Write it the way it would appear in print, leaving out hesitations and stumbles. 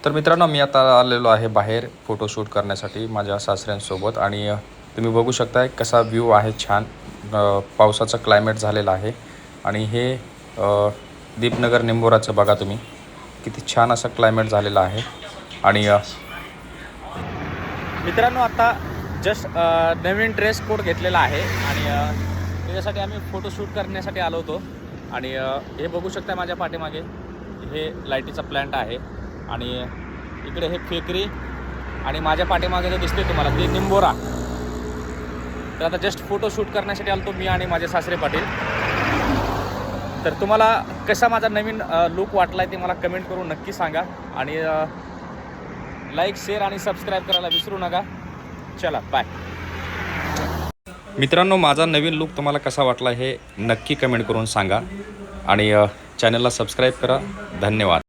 तर मित्रांनो, मी आता आलेलो आहे बाहेर फोटोशूट करण्यासाठी माझ्या सासऱ्यांसोबत आणि तुम्ही बघू शकताय कसा व्ह्यू आहे छान. पावसाचं क्लायमेट झालेलं आहे आणि हे दीपनगर निंबोराचं बघा तुम्ही, किती छान असं क्लायमेट झालेलं आहे. आणि मित्रांनो, आता जस्ट नवीन ड्रेस कोड घेतलेला आहे आणि त्याच्यासाठी आम्ही फोटोशूट करण्यासाठी आलो होतो. आणि हे बघू शकता माझ्या पाठीमागे हे लाईटीचा प्लॅन्ट आहे आणि इकडे हे फेकरी आणि माझ्या पाठीमागे जो दिसते तुम्हाला ते निंबोरा. तर आता जस्ट फोटोशूट करण्यासाठी आलो मी आणि माझे सासरे पाटील. तर तुम्हाला कसा माझा नवीन लुक वाटला आहे ते मला कमेंट करून नक्की सांगा आणि लाईक, शेअर आणि सबस्क्राईब करायला विसरू नका. चला बाय. मित्रांनो, माझा नवीन लुक तुम्हाला कसा वाटला हे नक्की कमेंट करून सांगा आणि चॅनलला सबस्क्राईब करा. धन्यवाद.